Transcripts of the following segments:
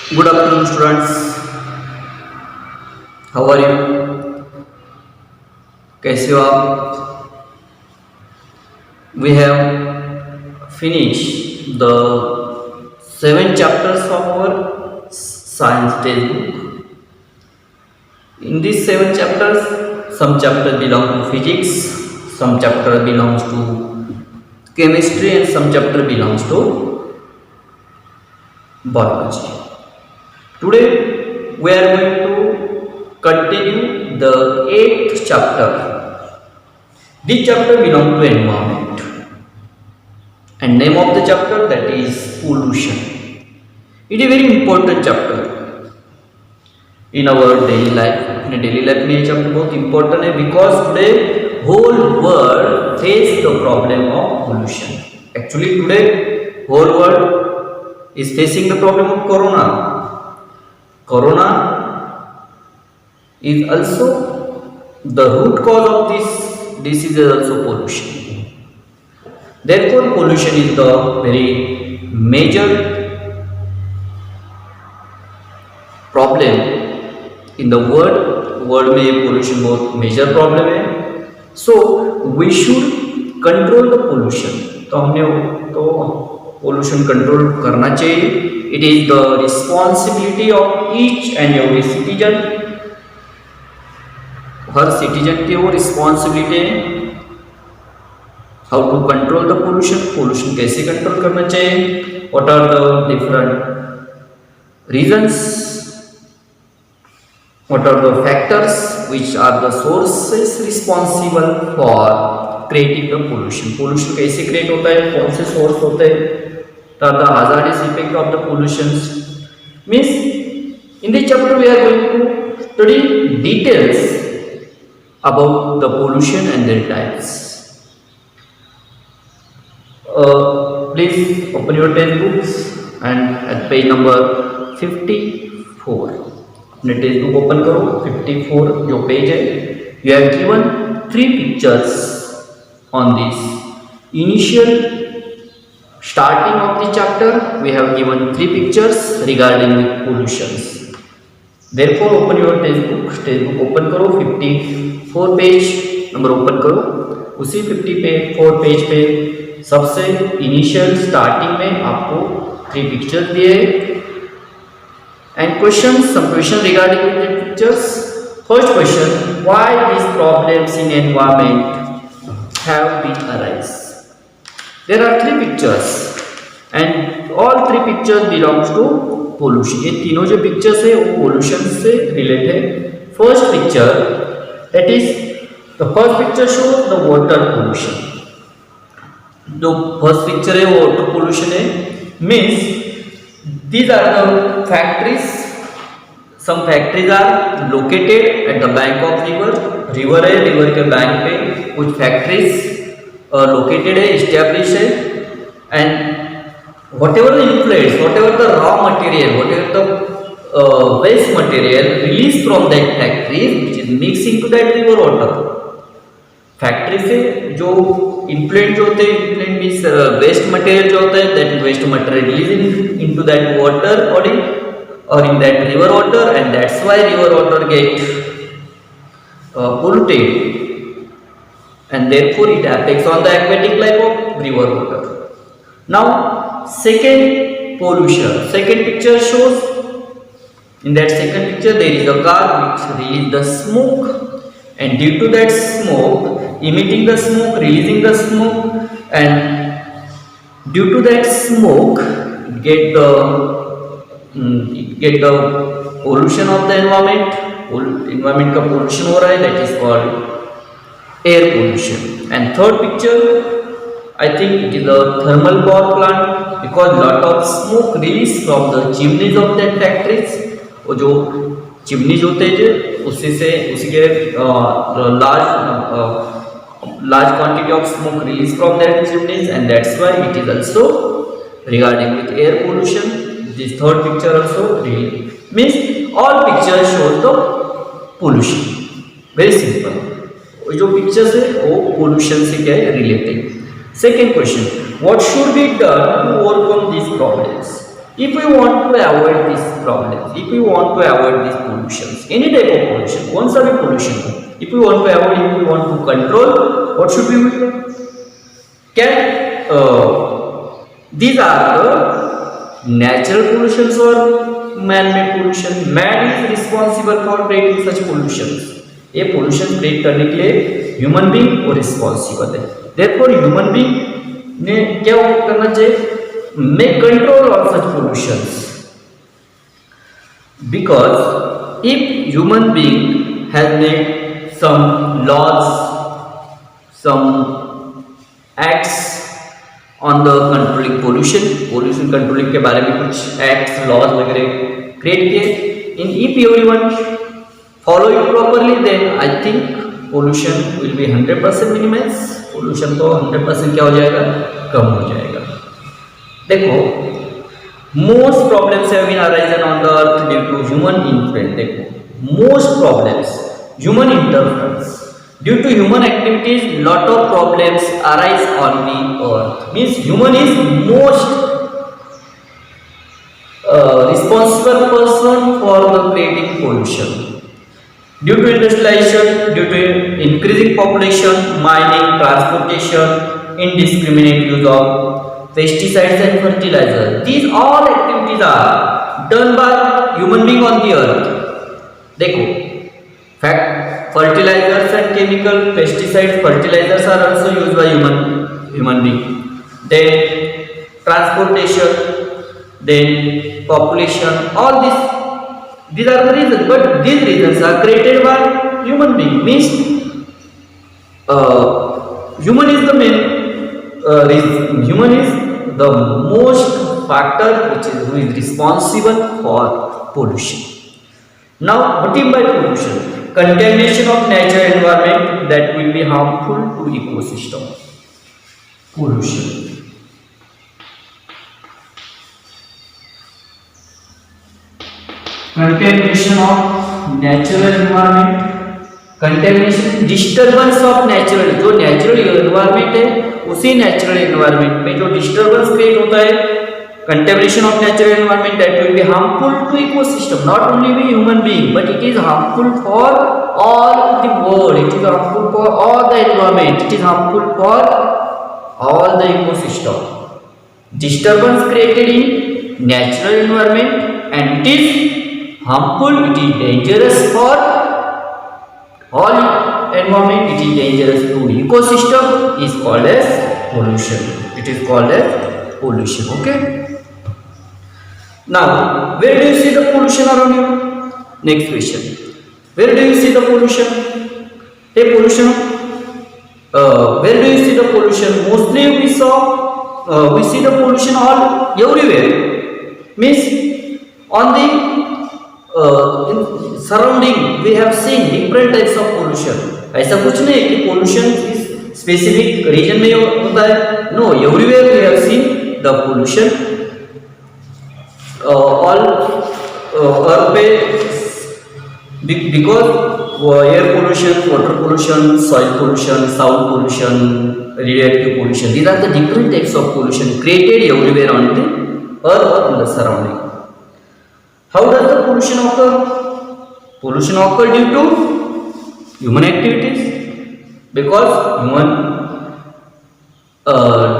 Good afternoon, students. How are you? कैसे हो आप? We have finished the 7 chapters of our science textbook. In these 7 chapters, some chapters belong to physics, some chapter belongs to chemistry, and some chapter belongs to biology. Today we are going to continue the 8th chapter. This chapter belongs to environment, and name of the chapter that is pollution. It is a very important chapter in our daily life. In daily life में ये chapter बहुत important है because today whole world face the problem of pollution. Actually today whole world is facing the problem of corona. Corona is also the root cause of this disease is also pollution. Therefore, pollution is the very major problem in the world. World में pollution बहुत major problem है. So we should control the pollution. तो हमने तो pollution control करना चाहिए. It is the responsibility of each and every citizen. हर citizen की वो रिस्पॉन्सिबिलिटी है. How to control the pollution, pollution कैसे कंट्रोल करना चाहिए, what are the different reasons, what are the factors which are the sources responsible for creating the pollution. Pollution कैसे create होता है, कौन से सोर्स होते हैं, the hazardous effect of the pollution. Means in this chapter we are going to study details about the pollution and their types. Please open your textbooks and at page number 54. अपने text book open करो. 54 जो page है, you have given 3 pictures on this. Initial starting of the chapter we have given 3 pictures regarding the pollutions. Therefore open your textbook open करो. 54 page number open करो. उसी 54 page पे सबसे initial starting में आपको 3 पिक्चर्स दिए and question, some question regarding the pictures. First question, why these problems in environment have been arise. There are 3 pictures and all 3 pictures belongs to pollution. ये तीनों जो पिक्चर्स है वो पोल्यूशन से related. First picture, that is the first picture shows the water pollution. जो first picture है वो water pollution है. Means these are the factories. some factories are located at the bank of river. River है, river के bank पे कुछ factories located है, established है. and whatever the influence, whatever the raw material, whatever the waste material released from that factory which is mixing to that river water. Factory से जो influential जो होते हैं, इन्फ्लुएंट मीन्स वेस्ट मटेरियल जो होता है, that waste material release into that water body और in that river water and that's why river water get polluted and therefore it affects on the aquatic life of river water. Now second pollution, second picture shows, in that second picture there is a car which releases the smoke and due to that smoke, emitting the smoke, releasing the smoke, and due to that smoke get the pollution of the environment. environment का pollution हो रहा है, that is called air pollution. and third picture, I think it is a thermal power plant because lot of smoke released from the chimneys of that factories. वो जो chimneys होते हैं उसी से उसी के large quantity of smoke released from that chimneys and that's why it is also regarding with air pollution. This third picture also really means all pictures show the pollution. very simple. जो pictures है वो pollution से क्या है related. Second question, what should be done to overcome this problems. If we want to avoid these problems, if we want to avoid these pollutions, any type of pollution, कौन सा भी pollution हो, if we want to avoid, if we want to control, what should we do? Can these are the natural pollutions or man-made pollution? Man is responsible for creating such pollutions. ये pollution create करने के लिए human being वो responsible है. Therefore human being ने क्या करना चाहिए? Make control of such pollutions, because if human being has made some laws, some acts on the controlling pollution controlling के बारे में कुछ acts, laws वगैरह create किए, in if everyone follow it properly, then I think pollution will be 100% minimized. pollution तो 100% क्या हो जाएगा? कम हो जाएगा. देखो, most problems have been arisen on the earth due to human influence. देखो, most problems human interference, due to human activities lot of problems arise on the earth. Means human is most responsible person for the creating pollution. Due to industrialization, due to increasing population, mining, transportation, indiscriminate use of pesticides and fertilizers, these all activities are done by human being on the earth. देखो, fact, fertilizers and chemical pesticides, fertilizers are also used by human being. Then transportation, then population, all these are the reasons. But these reasons are created by human being. Means human is the main reason. Human is the most factor who is responsible for pollution. Now, what is by pollution? Contamination of natural environment that will be harmful to ecosystem. Pollution. Contamination of natural environment. Contamination, disturbance of natural, जो natural environment है उसी natural environment में जो disturbance create होता है, contamination of natural environment that will be harmful to ecosystem, not only be human being but it is harmful for all the world, it is harmful for all the environment, it is harmful for all the ecosystem. Disturbance created in natural environment and it is harmful, it is dangerous for all environment, it is dangerous to ecosystem, is called as pollution. It is called as pollution. Okay, now where do you see the pollution around you? Next question, where do you see the pollution? Hey, pollution, where do you see the pollution? Mostly we see the pollution all everywhere. Means on the in surrounding we have seen different types of pollution. ऐसा कुछ नहीं कि pollution is specific region में होता है. No, everywhere we have seen the pollution. All earth पे because air pollution, water pollution, soil pollution, sound pollution, radioactive pollution. These are the different types of pollution created everywhere on the earth or in the surrounding. How does the pollution occur? Pollution occur due to human activities, because human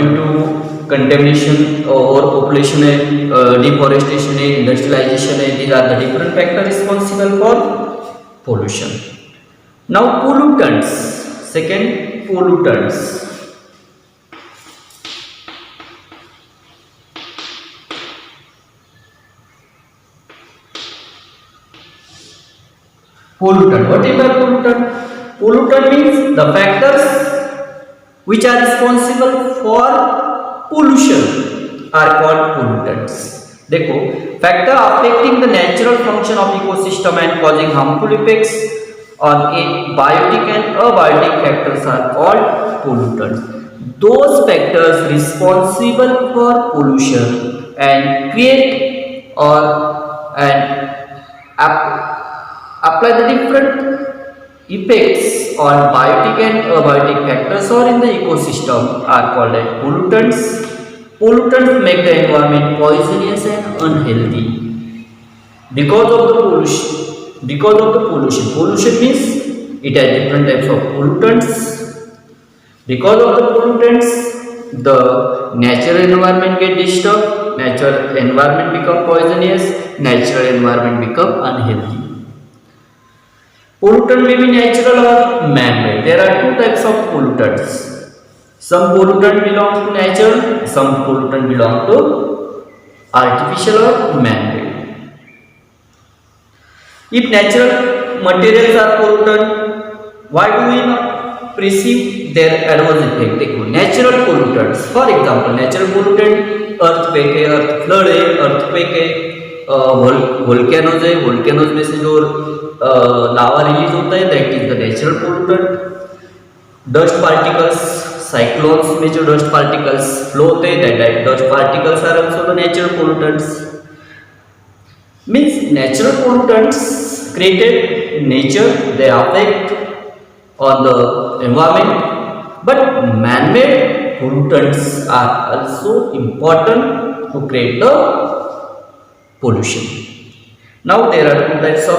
due to contamination or population deforestation industrialization these are the different factors responsible for pollution. Now pollutants, second, pollutants. Pollutant. What is a pollutant? Pollutant means the factors which are responsible for pollution are called pollutants. देखो, factor affecting the natural function of ecosystem and causing harmful effects on it, biotic and abiotic factors are called pollutants. Those factors responsible for pollution and create or apply the different effects on biotic and abiotic factors or in the ecosystem are called as pollutants. Pollutants make the environment poisonous and unhealthy because of the pollution. Pollution means it has different types of pollutants. Because of the pollutants, the natural environment get disturbed, natural environment become poisonous, natural environment become unhealthy. Pollutant may be natural or man-made. There are two types of pollutants. Some pollutant belong to nature, some pollutant belong to artificial or man-made. If natural materials are pollutant, why do we not perceive their adverse effect? देखो natural pollutants, for example natural pollutant earthquake है, earth flood है, earthquake है, volcanoes है, volcanoes में से जो लावा release होता है that is the natural pollutant. Dust particles, cyclones में जो dust particles flow होते हैं that dust particles are also the natural pollutants. Means natural pollutants created in nature, they affect on the environment, but man-made pollutants are also important to create the pollution. Now there are two types of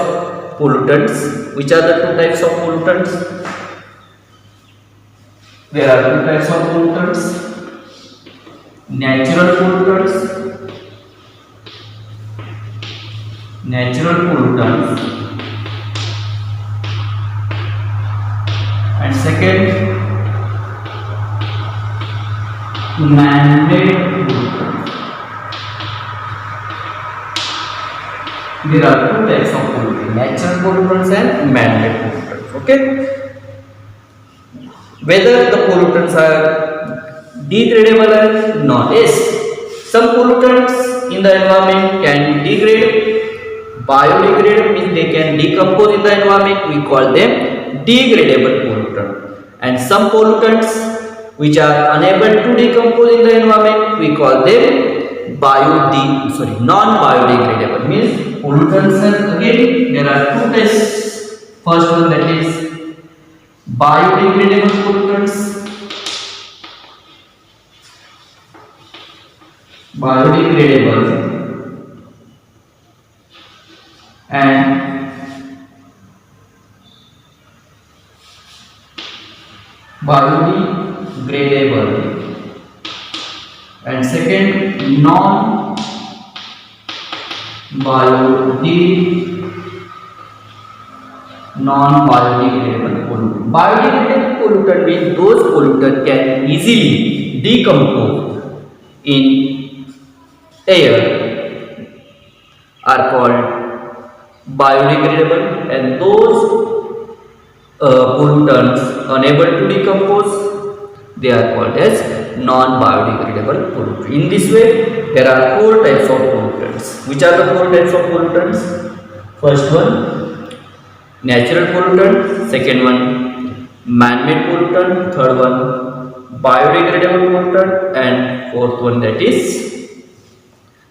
pollutants. Which are the two types of pollutants? There are two types of pollutants: natural pollutants and second man-made pollutants. There are two types of pollutants: natural pollutants and man-made pollutants. Okay, whether the pollutants are degradable or not? Yes, some pollutants in the environment can degrade. Biodegradable means they can decompose in the environment, we call them degradable pollutant. And some pollutants which are unable to decompose in the environment, we call them non-biodegradable. Means pollutants are, again there are two types. First one, that is biodegradable pollutants. Biodegradable and biodegradable, and second non-biodegradable pollutant. Biodegradable pollutant means those pollutants can easily decompose in air are called biodegradable, and those pollutants unable to decompose, they are called as non-biodegradable pollutants. In this way, there are four types of pollutants. Which are the four types of pollutants? First one, natural pollutant. Second one, man-made pollutant. Third one, biodegradable pollutant, and fourth one, that is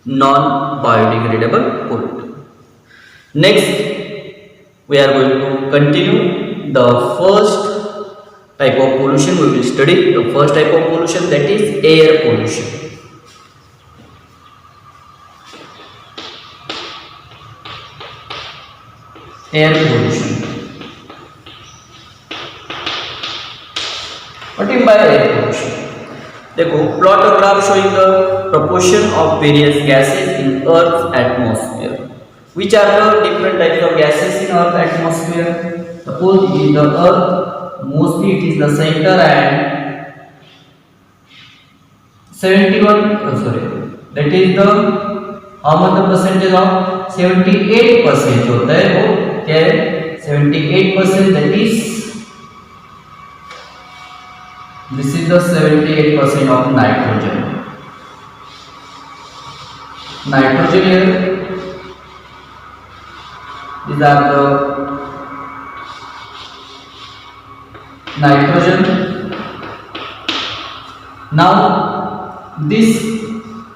non-biodegradable pollutant. Next, we are going to continue the first type of pollution. We will study the first type of pollution, that is air pollution. Air pollution. What do you mean by air pollution? देखो plot of graph showing the proportion of various gases in Earth's atmosphere. Which are the different types of gases in Earth's atmosphere? Suppose in the Earth, mostly it is the center, and 71 that is the how much the percentage of 78% होता है वो क्या है 78%, that is this is the 78% of nitrogen here. These are the nitrogen. Now this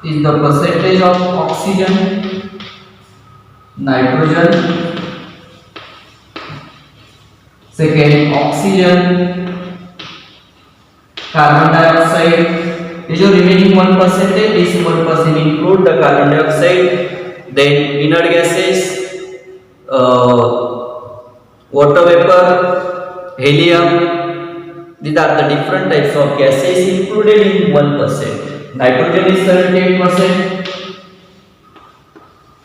is the percentage of oxygen, nitrogen, second oxygen, carbon dioxide, ये जो remaining 1% है, this 1% include the carbon dioxide, then inert gases, water vapor, helium. These are the different types of gases included in 1%. Nitrogen is 78%,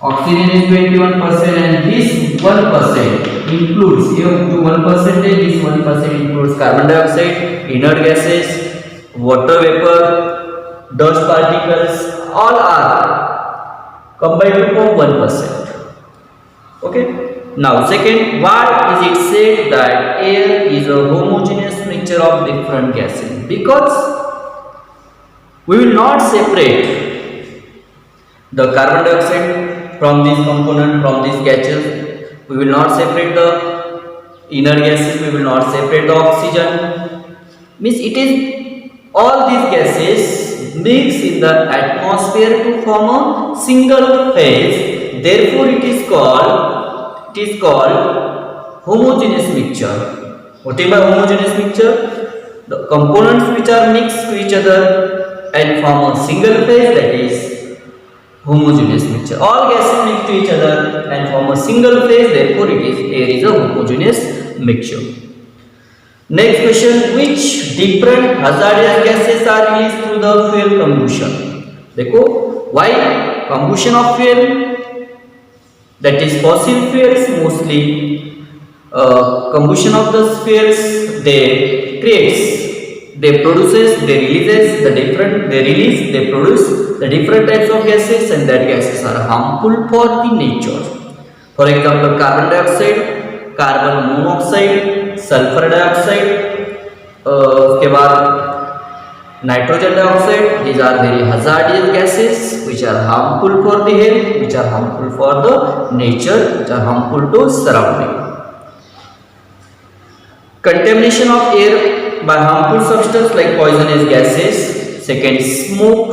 oxygen is 21%, and this 1% includes, here 1%, this 1% includes carbon dioxide, inert gases, water vapor, dust particles, all are combined to form 1%. Okay. Now second, why is it said that air is a homogeneous mixture of different gases? Because we will not separate the carbon dioxide from this component, from these gases. We will not separate the inert gases, we will not separate the oxygen. Means it is all these gases mix in the atmosphere to form a single phase. Therefore it is called homogeneous mixture. What is by homogeneous mixture? The components which are mixed to each other and form a single phase, that is homogeneous mixture. All gases mix to each other and form a single phase, therefore air is a homogeneous mixture. Next question, which different hazardous gases are released through the fuel combustion? देखो, why combustion of fuel, that is fossil fuels, mostly combustion of the fuels, they produce the different types of gases, and that gases are harmful for the nature. For example, carbon dioxide, carbon monoxide, sulfur dioxide, उसके बाद nitrogen dioxide. These are very hazardous gases which are harmful for the health, which are harmful for the nature, which are harmful to surrounding. Contamination of air by harmful substance like poisonous gases. Second, smoke,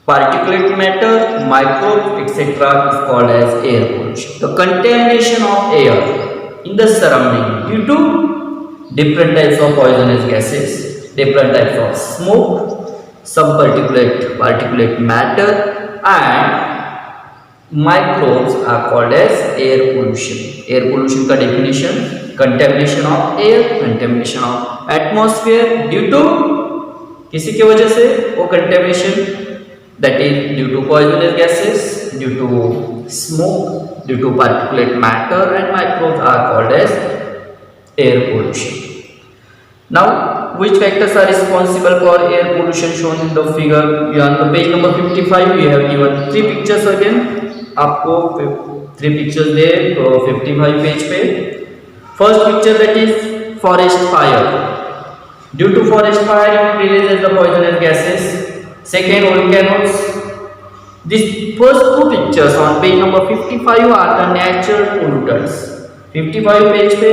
particulate matter, microbes, etc. is called as air pollution. The contamination of air in the surrounding due to different types of poisonous gases, different types of smoke, some particulate matter, and microbes are called as air pollution. Air pollution का definition: contamination of air, contamination of atmosphere due to किसी की वजह से वो contamination, that is due to poisonous gases, due to smoke, due to particulate matter, and microbes are called as air pollution. Now, which factors are responsible for air pollution shown in the figure? You on the page number 55, we have given three pictures again. आपको 3 pictures दे 55 page पे. First picture, that is forest fire. Due to forest fire, it releases the poisonous gases. Second, volcanoes. These first two pictures on page number 55 are the natural pollutants. 55 page पे,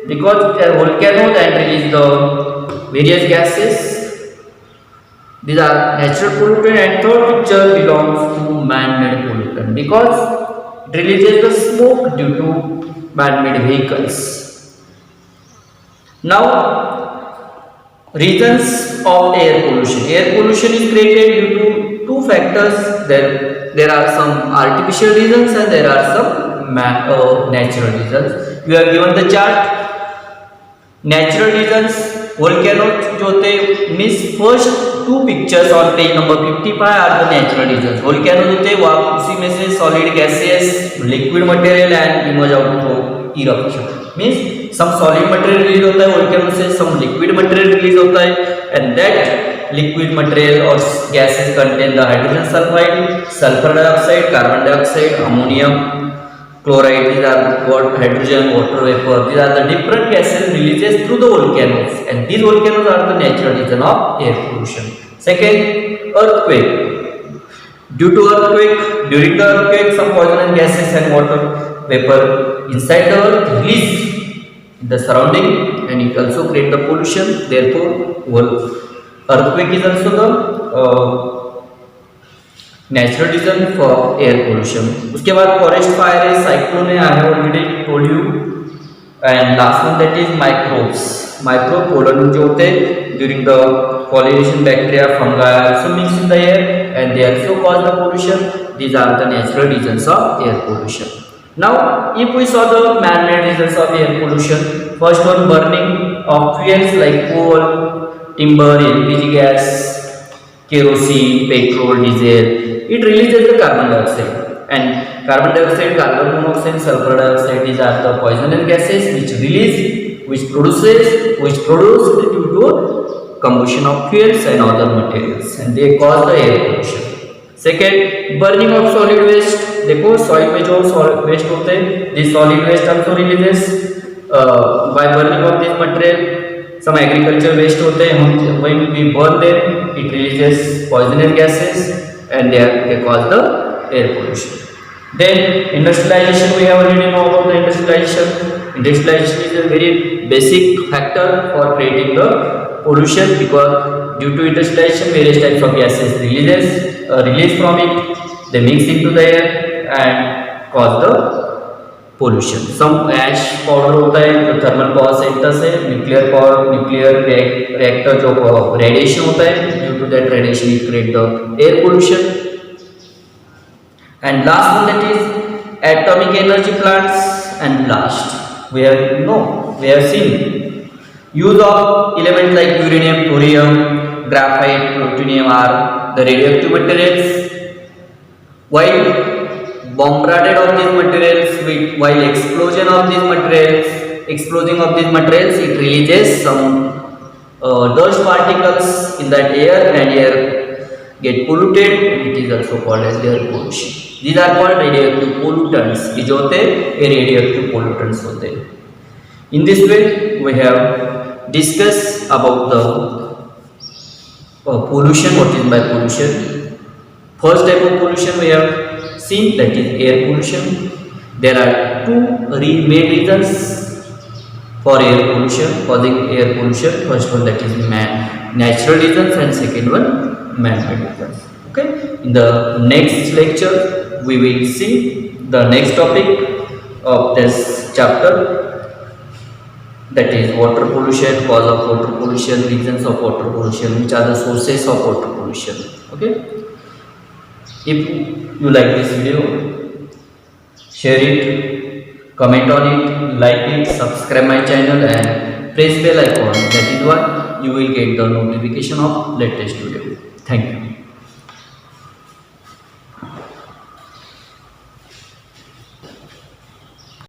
because they are volcanoes and release the various gases. These are natural pollutant. And third picture belongs to man-made pollutant because it releases the smoke due to man-made vehicles. Now, reasons of air pollution. Air pollution is created due to two factors. There are some artificial reasons and there are some natural reasons. You have given the chart. Natural reasons, volcanoes जो होते means first two pictures on page number 55 are the natural reasons. Volcanoes होते हैं, वो उसी में से solid gases, liquid material and emerge out through eruption. Means some solid material release होता है वोल्केनो से, सम लिक्विड मटेरियल रिलीज होता है, एंड दैट लिक्विड मटेरियल और gases contain the hydrogen sulphide, sulphur dioxide, carbon dioxide, ammonium, chloride. These are what hydrogen, water vapor. These are the different gases releases through the volcanoes, and these volcanoes are the natural reason of air pollution. Second, earthquake. Due to earthquake, during the earthquake, some poisonous gases and water vapor inside the earth release in the surrounding, and it also create the pollution. Therefore, earthquake is also the natural reason for air pollution. उसके बाद forest fire है, cyclone है, I have already told you, and last one that is microbes. Microbe pollen जो होते हैं during the pollination bacteria, fungi also mix in the air and they also cause the pollution. These are the natural reasons of air pollution. Now, if we saw the man-made reasons of air pollution, first one, burning of fuels like coal, timber, LPG gas, kerosene, petrol, diesel. It releases the carbon dioxide, and carbon dioxide, carbon monoxide, sulfur dioxide. These are the poisonous gases which produced due to combustion of fuels and other materials, and they cause the air pollution. Second, burning of solid waste. देखो soil में जो solid waste होते हैं, this solid waste also releases by burning of this material. Some agriculture waste होते हैं, हम when we burn them it releases poisonous gases and they cause the air pollution. Then industrialization, we have already know about the industrialization. Industrialization is a very basic factor for creating the pollution, because due to industrialization various types of gases release from it, they mix into the air and cause the pollution. Some ash powder होता है जो thermal power centre से, nuclear reactor जो radiation होता है, due to that radiation it create the air pollution. And last one that is atomic energy plants and blast. We have seen use of elements like uranium, thorium, graphite, plutonium are the radioactive materials. While bombarded of these materials, while exploding of these materials, it releases some dust particles in that air, and air get polluted, and it is also called as air pollution. These are called radioactive pollutants. ये जो होते हैं ये radioactive pollutants होते हैं. In this way, we have discussed about the pollution. What is by pollution? First type of pollution we have seen, that is air pollution. There are two main reasons for air pollution, causing air pollution. First one, that is natural reasons, and second one, man-made reasons. Okay. In the next lecture, we will see the next topic of this chapter, that is water pollution, cause of water pollution, reasons of water pollution, which are the sources of water pollution. Okay. If you like this video, share it, comment on it, like it, subscribe my channel and press bell icon. That is what you will get the notification of latest video. Thank you.